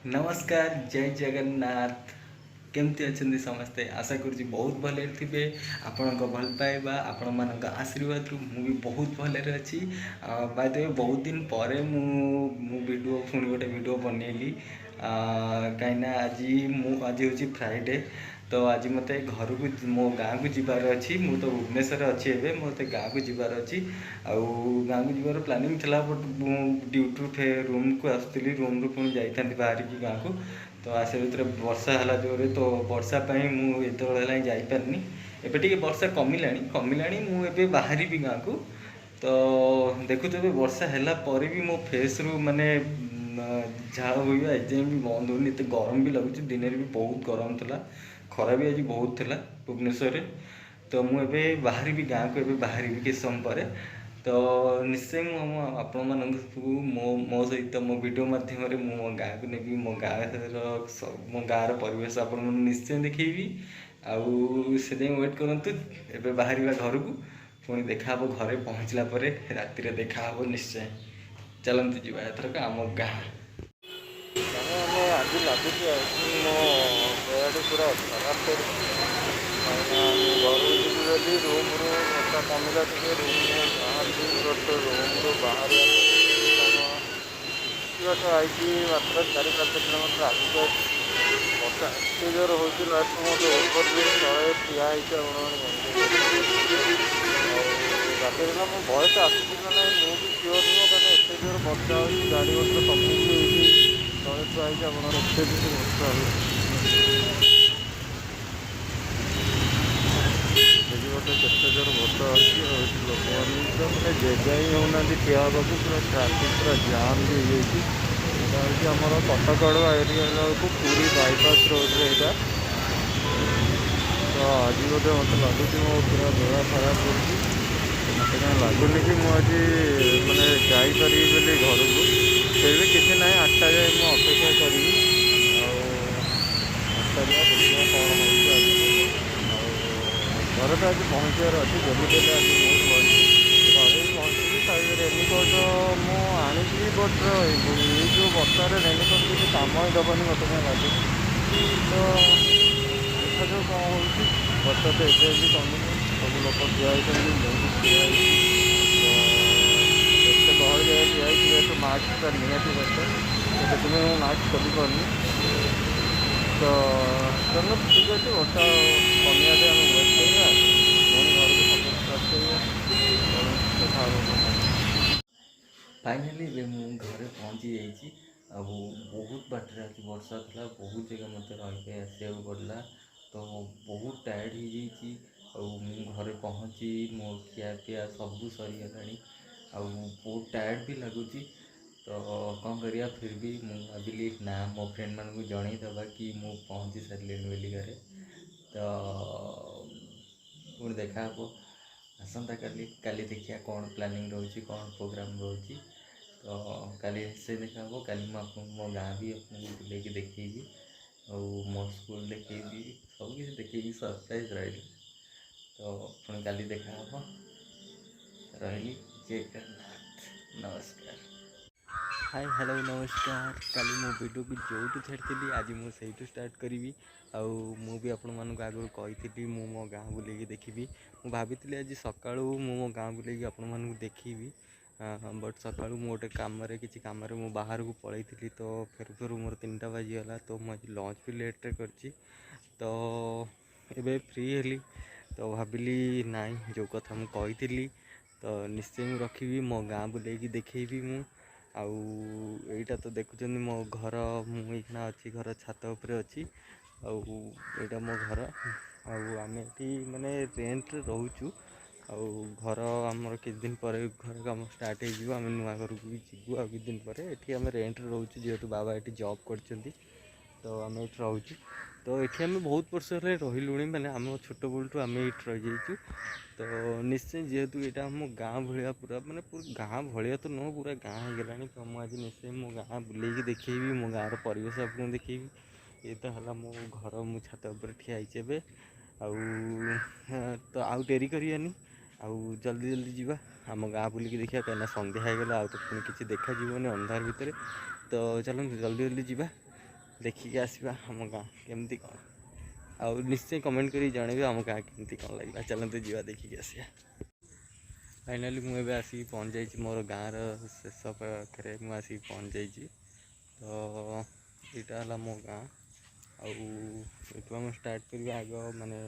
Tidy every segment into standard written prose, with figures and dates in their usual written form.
नमस्कार जय जगन्नाथ। केमती अच्छे समस्ते आशा करुँच बहुत भले थे। आपण भल पाइबा आपण मान आशीर्वाद रु भी बहुत भले अच्छी। बाय द वे बहुत दिन पर वीडियो पुणी गोटे वीडियो बनैली कहीं आज हूँ फ्राइडे। तो आज मत घर को मो गाँ को जीवार अच्छी। मु तो भुवनेश्वर अच्छी एवं मत गाँ को जीवार अच्छी। आउ गाँ को जीवार प्लानिंग था बट ड्यूटी फे रूम को आसुली रूम रू पुणी जाता बाहर की गाँ को। तो आसे भर वर्षा है जोरे तो वर्षापाई मुझे जापारे। एबे टी वर्षा कमिला मुझे बाहरी गाँ को। तो देखु तो वर्षा है भी मो फेस रू माने झाड़ हुआ एजाए भी बंद होनी। एत गरम भी लगुच दिन में भी बहुत गरम था। खरा भी आज बहुत था भुवनेश्वर। तो मुझे बाहरी गाँ को बाहरी किस समय पर। तो निश्चय आपण मो सहित मो वीडियो मध्यम मो गाँ को नेबी मो गाँव परिवेश आपण निश्चय देखी। आउ से वेट करंतु एबे बाहर घर को पुणी देखा घरे पहुँचला राति देखा निश्चय। चलते जी एथरक आम गाँ आज लगुच मो देहटी पूरा खराब कर घर जी रूम रू वर्षा कमिला टे रूम बाहर रूम रू बाहर बात आई मात्र 4-5 किलोमीटर आगे वर्षा एत जोर हो लास्ट मत ओभरब्रिज तले ठिया राति मो बयस आसूसी ना ना मुझे सियोर नुह कहीं एत जोर वर्षा हो गाड़ी मटर सब तले थुआई आप एत दिन वर्षा देखिए केते जोर वर्षा अच्छी लोक तो मैंने जगह ही होना ठिया हाँ पूरा ट्राफिक पूरा जाम भी हो आमर कटक आड़ बाहरी बेलू पूरी बाईपास रोड्रे यहाँ। तो आज बोधे मत लगुच मो पूरा देह खराब कर मत क्या लगुनि कि मुझे मानने जापरि घर को फिर भी किसी ना 8टा जाए मुझे अपेक्षा करी। आठटा जाए देखा कौन हो घर तो आज पहुँचार अच्छी जल्दी देते आज बहुत भल घर भी पहुँची रेनिकोट मुझे बट ये जो बर्षार रेनिकोट किसी कम ही दबनी मत क्या लगे। तो देखा जो कौन हो वर्षा तो एवं भी कमी सब लोग ठिया मुझे एत गहल जगह ठिया तो मास्क निहाती दरकार। तो ସେଥିପାଇଁ ମୁଁ ମାସ୍କ ଖୋଲିପାରୁନି। तो चलो ठीक अच्छे वर्षा कमिया आम वेट करवा पुणी घर को समस्त देखा फाइनाली घरे पहुँची जाइए। अब बहुत बाटर आज वर्षा था बहुत जगह मत रही आसवा पड़ा। तो बहुत टायर्ड हो जाइए। घरे पहुँची मो खिया पिया सब सरीगला। बहुत टायर्ड भी लगुच। तो कौन करिया फिर भी मुझे भाविली ना मो फ्रेंड मान को जनईदे कि मु पहुँची सारे बोली घरे। तो पुणी देखा आसंता काली देखिए कौन प्लानिंग रोचे कौन प्रोग्राम रोचे। तो काली से देखा काली मुझे मो गाँ भी आपको बुलेक देखी और मो स्कूल देखी सब किसी देखी सरप्राइज रही। तो पुणी काली देखा रही। जय जगन्नाथ। नमस्कार। हाय हेलो नमस्कार। काली मो वीडियो को जो छाड़ी आज मुझे स्टार्ट करी। आउ भी आपण मानक आगु कही मो गाँ बुले देखी। मुझे भाभी आज सका मो गाँ बुले आपण मानक देखी। बट सका गोटे कम किसी कम बाहर को पलि तो फेर फेर मोर 3टा बाजीगला। तो मुझे लंच भी लेट्रे कर। तो एबे फ्री हेली तो भाविली नाई जो कथा मुझे कही तो निश्चय मुझे रखी मो गाँ बुले देखी मु। आईटा तो देखुं मो घर मुझा अच्छी घर छात उपरे अच्छी। आईटा मो घर आम ये माने रेंट रोचु। घर आमर किछ दिन पर घर काम स्टार्ट हो नुआ घर को भी जीवु आ किछ दिन पर। ये आम रेंट रोचु जेहेतु बाबा ये जॉब कर। तो आम ये रोचु। तो ये आम बहुत वर्ष रहीलु मैंने आम छोट बेलू आम ये रही जाइए। तो निश्चय जेहेतु यहाँ आम गाँ भाया पूरा मानने पूरा गाँ भाया तो नुह पूरा गाँ हो गला। तो मुझे निश्चय मो गाँ बुले देखी मो गाँव परिवेश आपको देखी। ये तो है मो घर मु छात उपर ठियाई तो आउ डेरी करानी आउ जल्दी जल्दी जावा आम गाँ बुलिक देखा कहीं संध्या हो गला। तो पुणी किसी देखा जीवन अंधार भितर। तो चलो जल्दी जल्दी जावा देखिए आसवा आम गाँ केमती कौन आउ निश्चय कमेंट करी जनइबे आम गाँ केमती कौन लगे। चलते जीवा देखिए आसिया। फाइनाली मुझे आसिक पहुँच जाइए मोर गाँव शेष पाखे मुझे आसिक पहुँच जाइए। तो यहाँ है मो गाँ आम स्टार्ट कर आग माने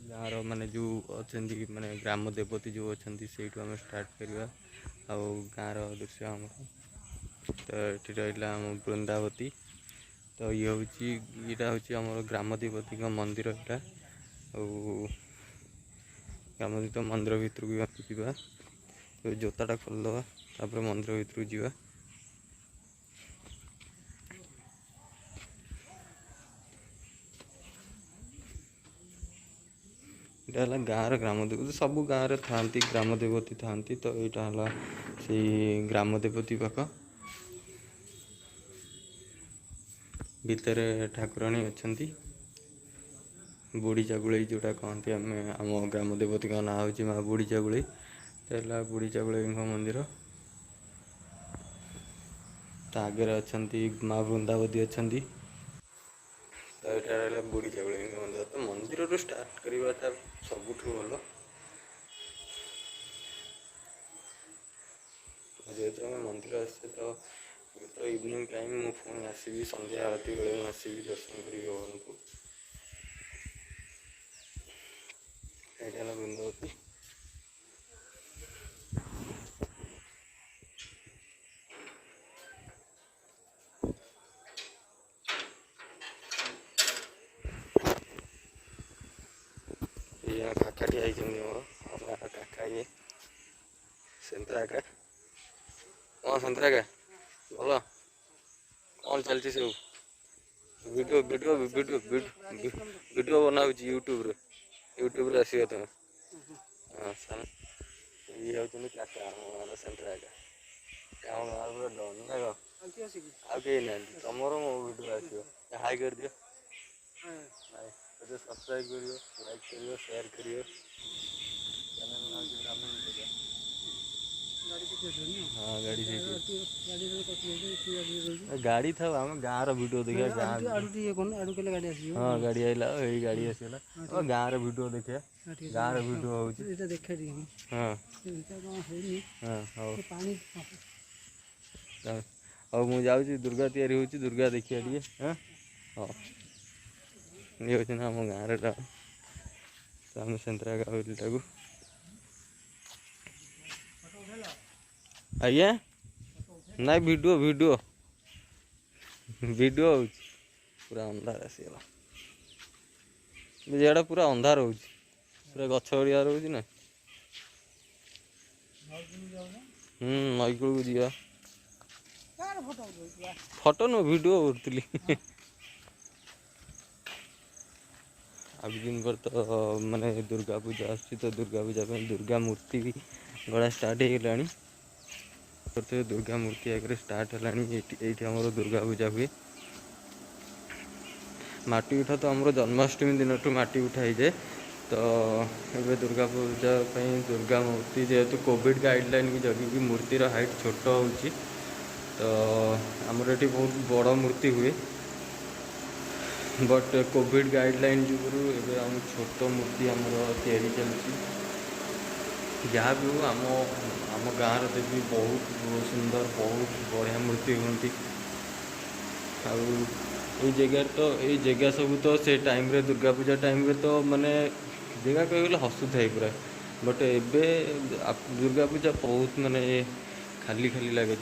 गाँव माने जो अच्छा माने ग्राम देवती जो अच्छा से आम स्टार्ट करवा गाँव दृश्य आम। तो ये रहा आम वृंदावती। तो ये हूँ यहाँ हूँ आम ग्राम देवती मंदिर यहाँ ग्राम देवती मंदिर भितर को जावा। तो जोताटा खोलदे तापर मंदिर भितर जावा। यहाँ है गाँव ग्राम देवती सब गाँव था ग्राम देवती था। तो यहाँ है से ग्राम देवती पाख भितर ठाकुराणी अच्छा बुढ़ी चागुड़ी जोटा कहते आम आम ग्राम देवती का ना हूँ माँ बुढ़ी चागुड़ी। तो है बुढ़ी चागुड़ी मंदिर आगे अच्छा माँ वृंदावती अच्छा। तो यहाँ रहा बुढ़ी चागुड़ी मंदिर। तो मंदिर रू स्टार्ट करवाटा सबुठ भल जेहेतु आम मंदिर आसे। तो इवनिंग टाइम मु पुणी आसवि संध्या आरती बेले आसवि दर्शन करी भगवान को। यहाँ है वृंदावती। ये काकाटी आई मोर काका ये सेंतरा का हाँ सेंतरा का भल कौन चलती सब वीडियो वीडियो वीडियो वीडियो बना यूट्यूब रे आसो तुम। हाँ सन ये हूँ काका आम सेंतरा का आम गाँव पूरा डन ना आ कहीं ना तुम मो वीडियो आसो हाई कर दियो सब्सक्राइब करियो लाइक करियो शेयर करियो चैनल नाम ग्रामीण मीडिया। हाँ गाड़ी गाड़ी था आम गाँव वीडियो देखा गाँव हाँ गाड़ी आइला यही गाड़ी आसला गाँव वीडियो देखा गाँव वीडियो हो हाँ हाँ हौ मुझे जाऊँ दुर्गा तैयारी हो दुर्गा देखिए टे हाँ हाँ ये हूँ ना आम गाँव रे आम सेंतरा गाँव आज्ञा ना वीडियो वीडियो वीडियो हो पूरा अंधार आसीगला जगह पूरा अंधार हो पूरा गछ गड़िया रोच ना नई कूल को जा फोटो नु वीडियो उठती अब दिन पर तो माने दुर्गा पूजा आस तो दुर्गा पूजा दुर्गा मूर्ति भी गड़ा स्टार्ट हो गलानी। तो दुर्गा मूर्ति आगे स्टार्ट है आम दुर्गा पूजा हुए माटी उठा तो आम जन्माष्टमी दिन माटी उठाई जाए। तो ये दुर्गा पूजा दुर्गा मूर्ति जेहेतु कोविड गाइडलाइन की जगह मूर्तिर हाइट छोट हो तो आमर ये बहुत बड़ मूर्ति हुए बट कोविड गाइडलाइन जुगुरु एबे आम छोट मूर्ति आमर तैयारी चलती जहाँ भी हो आम गाँव देवी बहुत सुंदर बहुत बढ़िया मूर्ति हमें आई जगह सब तो से टाइम रे दुर्गा पूजा टाइम रे तो माने जगह कह गले हसुए पूरा बट एबे दुर्गा पूजा बहुत माने खाली खाली लगे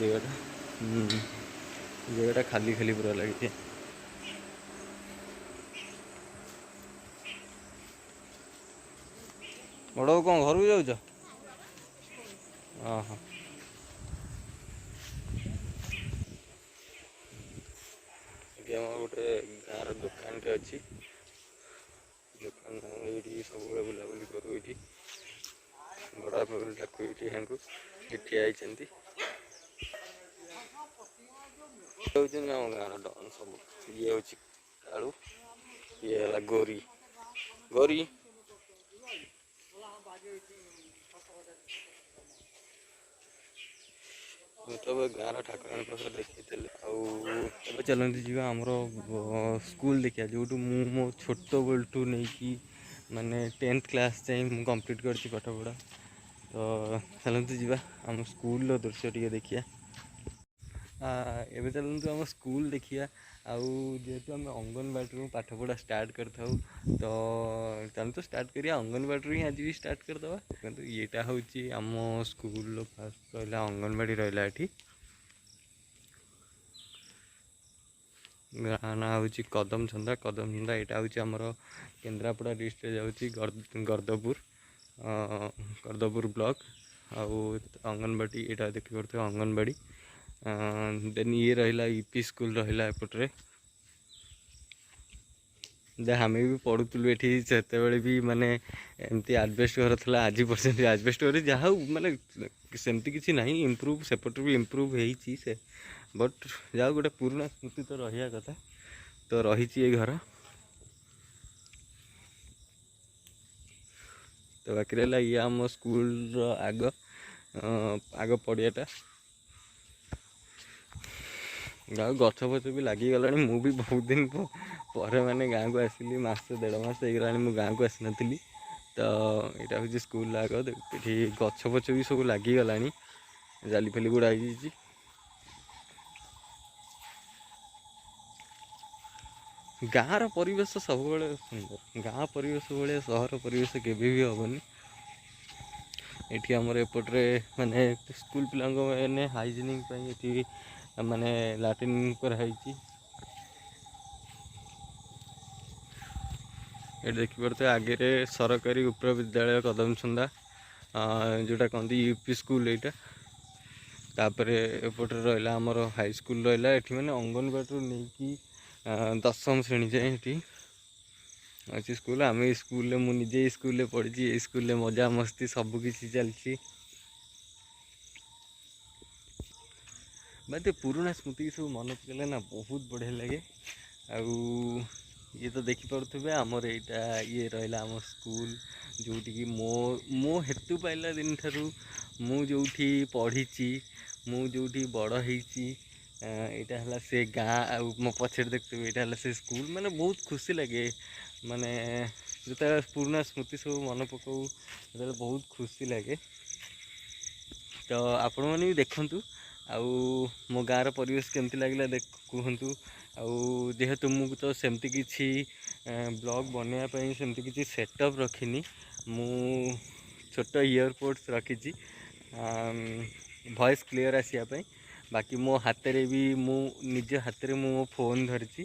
जगहटा खाली खाली पूरा लगे। बड़ कौन घर को जाऊच हाँ गोटे गाँव दुकान टे अच्छी दुकान ये सब बुलाबुली करूँ ये बड़ा डाकू ये ठिया आम गाँव डन सब ये हूँ कालू ये है गोरी गोरी ମୁଁ ତ ଏବେ ଗାଁର ଠାକୁରାଣୀ ପାଖରେ ଦେଖିଥିଲି। ଆଉ ଏବେ ଚାଲନ୍ତୁ ଯିବା ଆମର ସ୍କୁଲ ଦେଖିବା, ଯେଉଁଠୁ ମୁଁ ମୋ ଛୋଟବେଳଠୁ ନେଇକି ମାନେ 10th କ୍ଲାସ୍ ଯାଏଁ ମୁଁ କମ୍ପ୍ଲିଟ୍ କରିଛି ପାଠପଢ଼ା। ତ ଚାଲନ୍ତୁ ଯିବା ଆମ ସ୍କୁଲର ଦୃଶ୍ୟ ଟିକେ ଦେଖିବା। ଏବେ ଚାଲନ୍ତୁ ଆମ ସ୍କୁଲ ଦେଖିବା। ଆଉ ଯେହେତୁ ଆମେ ଅଙ୍ଗନବାଡ଼ିରୁ ପାଠପଢ଼ା ଷ୍ଟାର୍ଟ କରିଥାଉ, ତ ଚାଲନ୍ତୁ ଷ୍ଟାର୍ଟ କରିବା। ଅଙ୍ଗନବାଡ଼ିରୁ ହିଁ ଆଜି ବି ଷ୍ଟାର୍ଟ କରିଦେବା। କିନ୍ତୁ ଇଏଟା ହେଉଛି ଆମ ସ୍କୁଲର ଫାର୍ଷ୍ଟ ରହିଲା ଅଙ୍ଗନବାଡ଼ି ରହିଲା ଏଠି। ଗାଁ ନାଁ ହେଉଛି କଦମଛନ୍ଦା। କଦମଛନ୍ଦା ଏଇଟା ହେଉଛି ଆମର କେନ୍ଦ୍ରାପଡ଼ା ଡିଷ୍ଟ୍ରିକ୍ଟରେ ଯାଉଛି, ଗର୍ଦ୍ଦପୁର ବ୍ଲକ। ଆଉ ଅଙ୍ଗନବାଡ଼ି ଏଇଟା ଦେଖିପାରୁଥିବେ ଅଙ୍ଗନବାଡ଼ି। ଦେନ୍ ଇଏ ରହିଲା ୟୁପି ସ୍କୁଲ ରହିଲା ଏପଟରେ, ଯାହା ଆମେ ବି ପଢ଼ୁଥିଲୁ ଏଠି। ସେତେବେଳେ ବି ମାନେ ଏମିତି ଆଜବେଷ୍ଟ ଘର ଥିଲା, ଆଜି ପର୍ଯ୍ୟନ୍ତ ଆଜବେଷ୍ଟ ଘର। ଯାହା ହଉ ମାନେ ସେମିତି କିଛି ନାହିଁ, ଇମ୍ପ୍ରୁଭ୍ ସେପଟରୁ ବି ଇମ୍ପ୍ରୁଭ୍ ହେଇଛି ସେ। ବଟ୍ ଯାହା ହଉ ଗୋଟେ ପୁରୁଣା ସ୍ମୃତି ତ ରହିବା କଥା, ତ ରହିଛି ଏ ଘର। ତ ବାକି ରହିଲା ଇଏ ଆମ ସ୍କୁଲର ଆଗ ପଡ଼ିଆଟା। ଆଉ ଗଛ ଫଛ ବି ଲାଗିଗଲାଣି। ମୁଁ ବି ବହୁତ ଦିନ ପରେ ମାନେ ଗାଁକୁ ଆସିଲି, ମାସେ 1.5 ମାସ ହେଇଗଲାଣି ମୁଁ ଗାଁକୁ ଆସିନଥିଲି। ତ ଏଇଟା ହେଉଛି ସ୍କୁଲ ଆଗ। ଏଠି ଗଛ ଫଛ ବି ସବୁ ଲାଗିଗଲାଣି, ଜାଲି ଫାଲି ଗୁଡ଼ା ହେଇଯାଇଛି। ଗାଁର ପରିବେଶ ସବୁବେଳେ ସୁନ୍ଦର। ଗାଁ ପରିବେଶ ଭଳିଆ ସହର ପରିବେଶ କେବେ ବି ହେବନି। ଏଠି ଆମର ଏପଟରେ ମାନେ ସ୍କୁଲ ପିଲାଙ୍କ ମାନେ ହାଇଜିନିକ୍ ପାଇଁ ଏଠି ମାନେ ଲାଟ୍ରିନ୍ କରାହେଇଛି। ଏଠି ଦେଖିପାରୁଥିବେ ଆଗରେ ସରକାରୀ ଉଚ୍ଚ ବିଦ୍ୟାଳୟ କଦମଛନ୍ଦା, ଯେଉଁଟା କହନ୍ତି ୟୁପି ସ୍କୁଲ ଏଇଟା। ତାପରେ ଏପଟରେ ରହିଲା ଆମର ହାଇସ୍କୁଲ ରହିଲା। ଏଠି ମାନେ ଅଙ୍ଗନବାଡ଼ିରୁ ନେଇକି 10ମ ଶ୍ରେଣୀ ଯାଏଁ ଏଠି ଅଛି ସ୍କୁଲ। ଆମେ ଏଇ ସ୍କୁଲରେ, ମୁଁ ନିଜେ ଏଇ ସ୍କୁଲରେ ପଢ଼ିଛି। ଏଇ ସ୍କୁଲରେ ମଜାମସ୍ତି ସବୁକିଛି ଚାଲିଛି। ବାକି ପୁରୁଣା ସ୍ମୃତି ସବୁ ମନେ ପକେଇଲେ ନା ବହୁତ ବଢ଼ିଆ ଲାଗେ। ଆଉ ଇଏ ତ ଦେଖିପାରୁଥିବେ ଆମର ଏଇଟା ଇଏ ରହିଲା ଆମ ସ୍କୁଲ, ଯେଉଁଠିକି ମୋ ହେତୁ ପାଇଲା ଦିନ ଠାରୁ ମୁଁ ଯେଉଁଠି ପଢ଼ିଛି, ମୁଁ ଯେଉଁଠି ବଡ଼ ହେଇଛି, ଏଇଟା ହେଲା ସେ ଗାଁ। ଆଉ ମୋ ପଛରେ ଦେଖୁଥିବେ ଏଇଟା ହେଲା ସେ ସ୍କୁଲ। ମାନେ ବହୁତ ଖୁସି ଲାଗେ, ମାନେ ଯେତେବେଳେ ପୁରୁଣା ସ୍ମୃତି ସବୁ ମନେ ପକାଉ ସେତେବେଳେ ବହୁତ ଖୁସି ଲାଗେ। ତ ଆପଣମାନେ ବି ଦେଖନ୍ତୁ ଆଉ ମୋ ଗାଁର ପରିବେଶ କେମିତି ଲାଗିଲା କୁହନ୍ତୁ। ଆଉ ଯେହେତୁ ମୁଁ ତ ସେମିତି କିଛି ବ୍ଲଗ୍ ବନେଇବା ପାଇଁ ସେମିତି କିଛି ସେଟଅପ୍ ରଖିନି, ମୁଁ ଛୋଟ ଇୟରପୋର୍ଟସ୍ ରଖିଛି ଭଏସ୍ କ୍ଲିଅର୍ ଆସିବା ପାଇଁ। ବାକି ମୋ ହାତରେ ବି ମୁଁ ନିଜ ହାତରେ ମୁଁ ମୋ ଫୋନ୍ ଧରିଛି,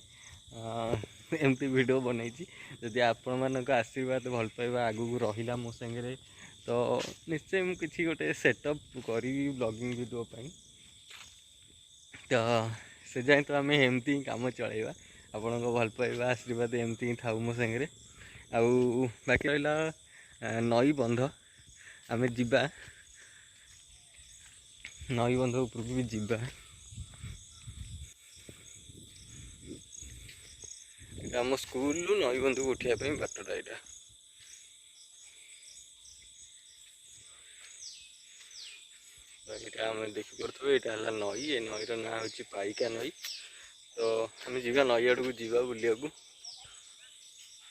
ଏମିତି ଭିଡ଼ିଓ ବନେଇଛି। ଯଦି ଆପଣମାନଙ୍କ ଆଶୀର୍ବାଦ ଭଲ ପାଇବା ଆଗକୁ ରହିଲା ମୋ ସାଙ୍ଗରେ, ତ ନିଶ୍ଚୟ ମୁଁ କିଛି ଗୋଟେ ସେଟଅପ୍ କରିବି ବ୍ଲଗିଂ ଭିଡ଼ିଓ ପାଇଁ। ତ ସେ ଯାଏଁ ତ ଆମେ ଏମିତି ହିଁ କାମ ଚଳାଇବା। ଆପଣଙ୍କ ଭଲ ପାଇବା ଆଶୀର୍ବାଦ ଏମିତି ହିଁ ଥାଉ ମୋ ସାଙ୍ଗରେ। ଆଉ ବାକି ରହିଲା ନଈବନ୍ଧ, ଆମେ ଯିବା ନଈବନ୍ଧ ଉପରକୁ ବି ଯିବା। ଏଇଟା ଆମ ସ୍କୁଲରୁ ନଈବନ୍ଧକୁ ଉଠିବା ପାଇଁ ବାଟଟା ଏଇଟା। ଏଇଟା ଆମେ ଦେଖିପାରୁଥିବେ ଏଇଟା ହେଲା ନଈ। ଏ ନଈର ନାଁ ହେଉଛି ପାଇକା ନଈ। ତ ଆମେ ଯିବା ନଈ ଆଡ଼କୁ ଯିବା ବୁଲିବାକୁ।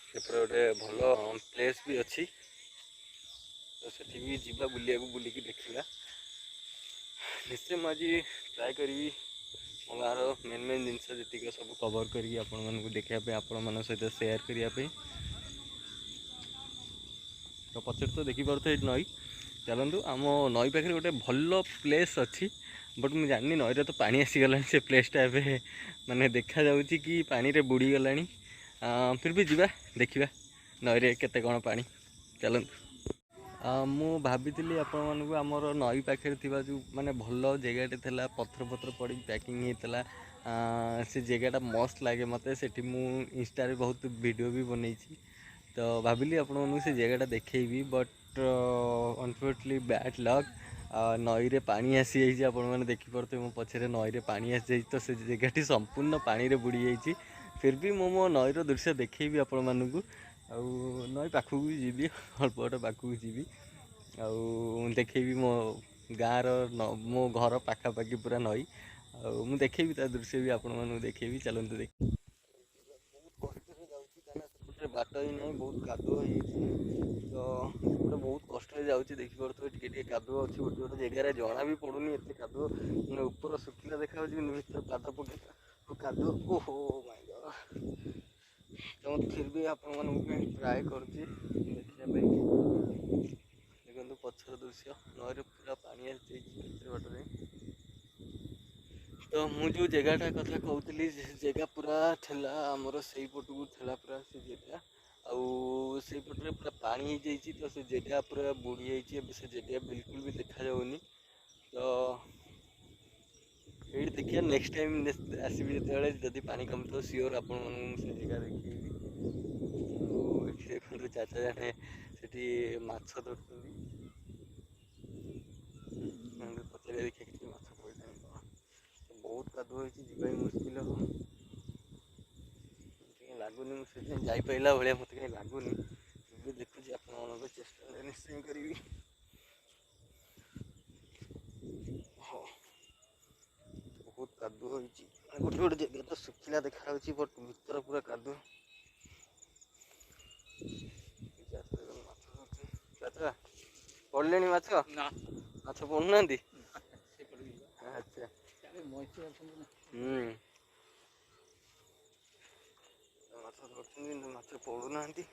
ସେପଟେ ଗୋଟେ ଭଲ ପ୍ଲେସ୍ ବି ଅଛି, ତ ସେଠିକି ବି ଯିବା ବୁଲିବାକୁ, ବୁଲିକି ଦେଖିବା। ନିଶ୍ଚୟ ମୁଁ ଆଜି ଟ୍ରାଏ କରିବି ମୋ ଗାଁର ମେନ୍ ଜିନିଷ ଯେତିକି ସବୁ କଭର୍ କରିକି ଆପଣମାନଙ୍କୁ ଦେଖିବା ପାଇଁ, ଆପଣମାନଙ୍କ ସହିତ ସେୟାର କରିବା ପାଇଁ। ତ ପଛରେ ତ ଦେଖିପାରୁଥିବେ ଏଇଠି ନଈ। ଚାଲନ୍ତୁ, ଆମ ନଈ ପାଖରେ ଗୋଟେ ଭଲ ପ୍ଲେସ୍ ଅଛି, ବଟ୍ ମୁଁ ଜାଣିନି ନଈରେ ତ ପାଣି ଆସିଗଲାଣି। ସେ ପ୍ଲେସ୍ଟା ଏବେ ମାନେ ଦେଖାଯାଉଛି କି ପାଣିରେ ବୁଡ଼ିଗଲାଣି। ଫିର୍ ବି ଯିବା ଦେଖିବା ନଈରେ କେତେ କ'ଣ ପାଣି। ଚାଲନ୍ତୁ। ମୁଁ ଭାବିଥିଲି ଆପଣମାନଙ୍କୁ ଆମର ନଈ ପାଖରେ ଥିବା ଯେଉଁ ମାନେ ଭଲ ଜାଗାଟେ ଥିଲା, ପଥର ପଡ଼ିକି ପ୍ୟାକିଂ ହେଇଥିଲା, ସେ ଜାଗାଟା ମସ୍ତ ଲାଗେ ମୋତେ। ସେଠି ମୁଁ ଇନଷ୍ଟାରେ ବହୁତ ଭିଡ଼ିଓ ବି ବନେଇଛି। ତ ଭାବିଲି ଆପଣମାନଙ୍କୁ ସେ ଜାଗାଟା ଦେଖେଇବି, ବଟ୍ ଅନଫର୍ଚୁନେଟଲି ବ୍ୟାଡ୍ ଲକ୍, ନଈରେ ପାଣି ଆସିଯାଇଛି। ଆପଣମାନେ ଦେଖିପାରୁଥିବେ ମୋ ପଛରେ ନଈରେ ପାଣି ଆସିଯାଇଛି। ତ ସେ ଜାଗାଟି ସମ୍ପୂର୍ଣ୍ଣ ପାଣିରେ ବୁଡ଼ି ଯାଇଛି। ଫିର୍ ବି ମୁଁ ମୋ ନଈର ଦୃଶ୍ୟ ଦେଖେଇବି ଆପଣମାନଙ୍କୁ। ଆଉ ନଈ ପାଖକୁ ବି ଯିବି, ଅଳ୍ପ ବାଟ ପାଖକୁ ଯିବି, ଆଉ ଦେଖେଇବି ମୋ ଗାଁର ମୋ ଘର ପାଖାପାଖି ପୁରା ନଈ। ଆଉ ମୁଁ ଦେଖେଇବି ତା ଦୃଶ୍ୟ ବି ଆପଣମାନଙ୍କୁ ଦେଖେଇବି, ଚାଲନ୍ତୁ ଦେଖ। ବହୁତ କଷ୍ଟରେ ଯାଉଛି କାହିଁକିନା ସେପଟେ ବାଟ ହିଁ ନାହିଁ, ବହୁତ କାଦୁଅ ହେଇଯାଇଛି। ତ ସେପଟେ ବହୁତ କଷ୍ଟରେ ଯାଉଛି, ଦେଖିପାରୁଥିବେ ଟିକେ ଟିକେ କାଦୁଅ ଅଛି ଗୋଟେ ଗୋଟେ ଜାଗାରେ, ଜଣା ବି ପଡ଼ୁନି ଏତେ କାଦୁଅ, ମାନେ ଉପର ଶୁଖିଲା ଦେଖାଯାଉଛି କିନ୍ତୁ ଭିତରେ ପାଦ ପକେଇବା କାଦୁଅ। ଓହୋ ମାଇ ଗଡ୍। ତ ଫିର୍ ବି ଆପଣମାନଙ୍କ ପାଇଁ ଟ୍ରାଏ କରୁଛି ଦେଖିବା ପାଇଁ। ଦେଖନ୍ତୁ ପଛର ଦୃଶ୍ୟ, ନଈରେ ପୁରା ପାଣି ଆସିଯାଇଛି କେତେ ବାଟରେ। ତ ମୁଁ ଯେଉଁ ଜାଗାଟା କଥା କହୁଥିଲି, ସେ ଜାଗା ପୁରା ଥିଲା ଆମର ସେଇପଟକୁ ଥିଲା ପୁରା ସେ ଜାଗା। ଆଉ ସେଇପଟରେ ପୁରା ପାଣି ହେଇଯାଇଛି, ତ ସେ ଜାଗା ପୁରା ବୁଡ଼ି ଯାଇଛି। ଏବେ ସେ ଜାଗା ବିଲକୁଲ ବି ଦେଖାଯାଉନି। ତ ଏଇଠି ଦେଖିବା ନେକ୍ସଟ ଟାଇମ୍ ଆସିବି ଯେତେବେଳେ, ଯଦି ପାଣି କମିଥିବ ସିଓର ଆପଣମାନଙ୍କୁ ମୁଁ ସେ ଜାଗା ଦେଖେଇବି। ଆଉ ଏଠି ଦେଖନ୍ତୁ ଚାଚା ଜଣେ ସେଠି ମାଛ ଧରୁଛନ୍ତି। ପଚାରିବା ଦେଖିବା କିଛି ମାଛ ପଡ଼ିଲାଣି କଣ। ବହୁତ କାଦୁଅ ହେଇଛି, ଯିବା ବି ମୁସ୍କିଲ ହବ। କାହିଁ ଲାଗୁନି ମୁଁ ସେଥିପାଇଁ ଯାଇପାରିଲା ଭଳିଆ ମୋତେ କାହିଁ ଲାଗୁନି। ଏବେ ଦେଖୁଛି ଆପଣମାନଙ୍କ ଚେଷ୍ଟା ନିଶ୍ଚୟ କରିବି। ହଁ ବହୁତ କାଦୁଅ ହେଇଛି, ଗୋଟେ ଗୋଟେ ଜାଗା ତ ଶୁଖିଲା ଦେଖାଯାଉଛି ବଟ୍ ଭିତର ପୁରା କାଦୁଅ। ଚାଚା ପଡ଼ିଲେଣି ମାଛ? ମାଛ ପଡ଼ୁନାହାନ୍ତି? ଆଚ୍ଛା ମାଛ ଧରୁଛନ୍ତି କିନ୍ତୁ ମାଛ ପଡ଼ୁନାହାନ୍ତି।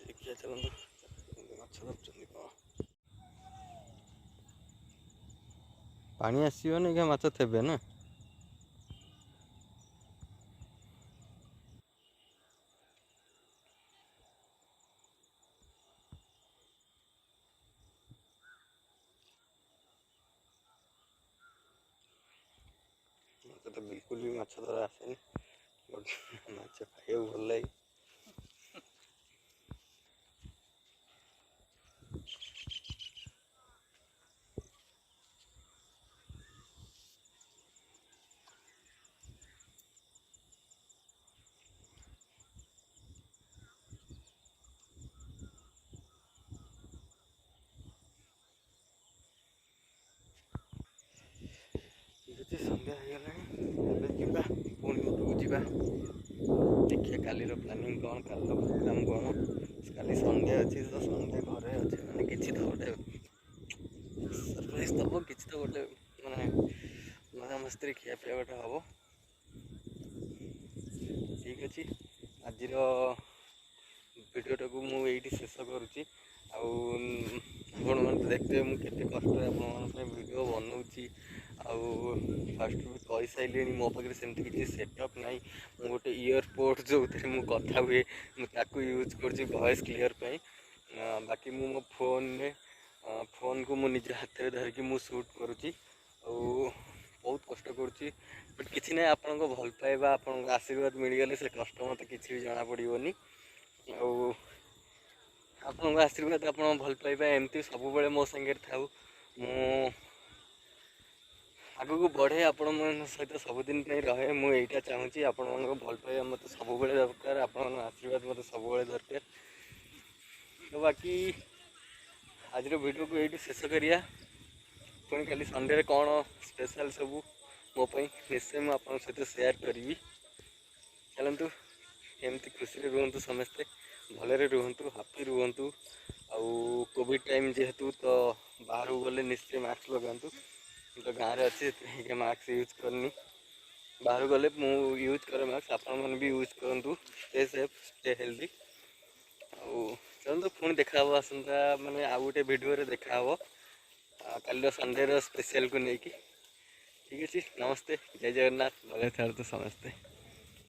ଦେଖିବା ଚାଲନ୍ତୁ ମାଛ ଧରୁଛନ୍ତି କଣ। ପାଣି ଆସିବନି କି ମାଛ ଥିବେ ନା। ମୋତେ ତ ବିଲକୁଲ ବି ମାଛ ଧରା ଆସେନି, ବଟ୍ ମାଛ ଖାଇବାକୁ ଭଲ ଲାଗେ। ଠିକ୍ ଅଛି, ସନ୍ଧ୍ୟା ହେଇଗଲାଣି, ଏବେ ଯିବା ପୁଣି ଘରକୁ ଯିବା। ଦେଖିବା କାଲିର ପ୍ଲାନିଂ କ'ଣ, କାଲିର ପ୍ରୋଗ୍ରାମ୍ କ'ଣ। କାଲି ସନ୍ଡେ ଅଛି, ତ ସନ୍ଡେ ଘରେ ଅଛି ମାନେ କିଛି ତ ଗୋଟେ ସରପ୍ରାଇଜ୍ ଦେବ, କିଛି ତ ଗୋଟେ ମାନେ ମଜାମସ୍ତିରେ ଖିଆପିଆ ଗୋଟେ ହେବ। ଠିକ୍ ଅଛି, ଆଜିର ଭିଡ଼ିଓଟାକୁ ମୁଁ ଏଇଠି ଶେଷ କରୁଛି। ଆଉ ଆପଣମାନେ ଦେଖିବେ ମୁଁ କେତେ କଷ୍ଟରେ ଆପଣମାନଙ୍କ ପାଇଁ ଭିଡ଼ିଓ ବନାଉଛି। ଆଉ ଫାଷ୍ଟରୁ ବି କହିସାରିଲିଣି, ମୋ ପାଖରେ ସେମିତି କିଛି ସେଟଅପ୍ ନାହିଁ। ମୁଁ ଗୋଟେ ଇୟରପୋର୍ଟ ଯେଉଁଥିରେ ମୁଁ କଥା ହୁଏ, ମୁଁ ତାକୁ ୟୁଜ୍ କରୁଛି ଭଏସ୍ କ୍ଲିଅର୍ ପାଇଁ। ବାକି ମୁଁ ମୋ ଫୋନ୍କୁ ମୁଁ ନିଜ ହାତରେ ଧରିକି ମୁଁ ସୁଟ୍ କରୁଛି। ଆଉ ବହୁତ କଷ୍ଟ କରୁଛି, ବଟ୍ କିଛି ନାହିଁ, ଆପଣଙ୍କ ଭଲ ପାଇବା ଆପଣଙ୍କ ଆଶୀର୍ବାଦ ମିଳିଗଲେ ସେ କଷ୍ଟ ମୋତେ କିଛି ବି ଜଣାପଡ଼ିବନି। ଆଉ ଆପଣଙ୍କ ଆଶୀର୍ବାଦ, ଆପଣଙ୍କ ଭଲ ପାଇବା ଏମିତି ସବୁବେଳେ ମୋ ସାଙ୍ଗରେ ଥାଉ। ମୁଁ ଆଗକୁ ବଢ଼େ, ଆପଣମାନଙ୍କ ସହିତ ସବୁଦିନ ପାଇଁ ରହେ, ମୁଁ ଏଇଟା ଚାହୁଁଛି। ଆପଣମାନଙ୍କ ଭଲ ପାଇବା ମୋତେ ସବୁବେଳେ ଦରକାର, ଆପଣଙ୍କ ଆଶୀର୍ବାଦ ମୋତେ ସବୁବେଳେ ଦରକାର। ତ ବାକି ଆଜିର ଭିଡ଼ିଓକୁ ଏଇଠି ଶେଷ କରିବା। ପୁଣି କାଲି ସନ୍ଡେରେ କ'ଣ ସ୍ପେଶାଲ୍ ସବୁ ମୋ ପାଇଁ ନିଶ୍ଚୟ ମୁଁ ଆପଣଙ୍କ ସହିତ ସେୟାର କରିବି। ଚାଲନ୍ତୁ ଏମିତି ଖୁସିରେ ରୁହନ୍ତୁ, ସମସ୍ତେ ଭଲରେ ରୁହନ୍ତୁ, ହାପି ରୁହନ୍ତୁ। ଆଉ କୋଭିଡ଼ ଟାଇମ୍ ଯେହେତୁ, ତ ବାହାରକୁ ଗଲେ ନିଶ୍ଚୟ ମାସ୍କ ଲଗାନ୍ତୁ। ମୁଁ ତ ଗାଁରେ ଅଛି, ସେଥିପାଇଁ ମାସ୍କ ୟୁଜ୍ କରିନି। ବାହାରକୁ ଗଲେ ମୁଁ ୟୁଜ୍ କରେ ମାସ୍କ, ଆପଣମାନେ ବି ୟୁଜ୍ କରନ୍ତୁ। Stay safe, stay healthy. ଆଉ ଚାଲନ୍ତୁ ପୁଣି ଦେଖାହେବ ଆସନ୍ତା ମାନେ ଆଉ ଗୋଟେ ଭିଡ଼ିଓରେ ଦେଖାହେବ, କାଲିର ସନ୍ଡେର ସ୍ପେଶାଲକୁ ନେଇକି। ଠିକ୍ ଅଛି, ନମସ୍ତେ, ଜୟ ଜଗନ୍ନାଥ, ଭଲରେ ଥାଆନ୍ତୁ ସମସ୍ତେ।